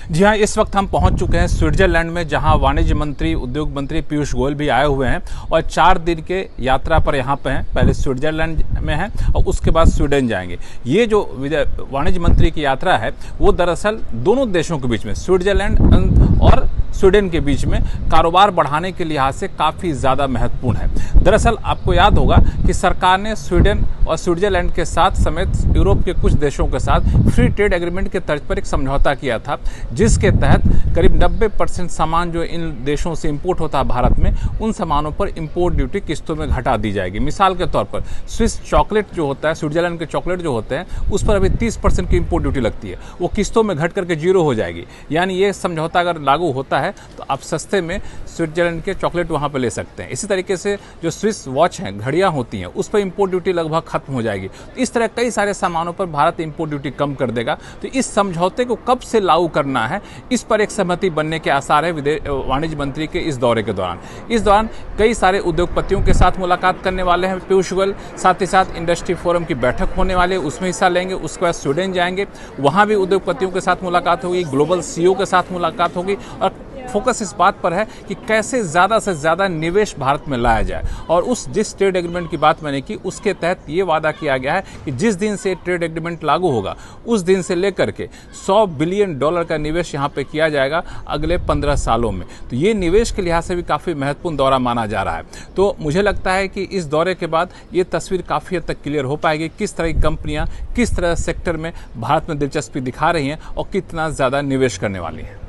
जी हाँ, इस वक्त हम पहुंच चुके हैं स्विट्जरलैंड में, जहां वाणिज्य मंत्री, उद्योग मंत्री पीयूष गोयल भी आए हुए हैं और 4 दिन के यात्रा पर यहां पे हैं। पहले स्विट्जरलैंड में हैं और उसके बाद स्वीडन जाएंगे। ये जो वाणिज्य मंत्री की यात्रा है वो दरअसल दोनों देशों के बीच में, स्विट्जरलैंड और स्वीडन के बीच में कारोबार बढ़ाने के लिहाज से काफ़ी ज़्यादा महत्वपूर्ण है। दरअसल आपको याद होगा कि सरकार ने स्वीडन और स्विट्जरलैंड के साथ समेत यूरोप के कुछ देशों के साथ फ्री ट्रेड एग्रीमेंट के तर्ज पर एक समझौता किया था, जिसके तहत करीब 90% सामान जो इन देशों से इंपोर्ट होता है भारत में, उन सामानों पर इंपोर्ट ड्यूटी किस्तों में घटा दी जाएगी। मिसाल के तौर पर स्विस चॉकलेट जो होता है, स्विट्जरलैंड के चॉकलेट जो होते हैं, उस पर अभी 30% की इंपोर्ट ड्यूटी लगती है, वो किस्तों में घट करके 0 हो जाएगी। यानी ये समझौता अगर लागू होता है तो आप सस्ते में स्विट्जरलैंड के चॉकलेट वहाँ पर ले सकते हैं। इसी तरीके से जो स्विस वॉच हैं, घड़ियाँ होती हैं, उस पर इंपोर्ट ड्यूटी लगभग खत्म हो जाएगी। इस तरह कई सारे सामानों पर भारत इंपोर्ट ड्यूटी कम कर देगा। तो इस समझौते को कब से लागू करना है, इस पर एक सहमति बनने के आसार है वाणिज्य मंत्री के इस दौरे के दौरान। इस दौरान कई सारे उद्योगपतियों के साथ मुलाकात करने वाले हैं पीयूष गोयल। साथ ही साथ इंडस्ट्री फोरम की बैठक होने वाली है, उसमें हिस्सा लेंगे। उसके बाद स्वीडन जाएंगे, वहाँ भी उद्योगपतियों के साथ मुलाकात होगी, ग्लोबल सीईओ के साथ मुलाकात होगी और फोकस इस बात पर है कि कैसे ज़्यादा से ज़्यादा निवेश भारत में लाया जाए। और जिस ट्रेड एग्रीमेंट की बात मैंने की, उसके तहत ये वादा किया गया है कि जिस दिन से ट्रेड एग्रीमेंट लागू होगा, उस दिन से लेकर के $100 बिलियन का निवेश यहाँ पे किया जाएगा अगले 15 सालों में। तो ये निवेश के लिहाज से भी काफ़ी महत्वपूर्ण दौरा माना जा रहा है। तो मुझे लगता है कि इस दौरे के बाद ये तस्वीर काफ़ी हद तक क्लियर हो पाएगी, किस तरह की कंपनियाँ किस तरह सेक्टर में भारत में दिलचस्पी दिखा रही हैं और कितना ज़्यादा निवेश करने वाली हैं।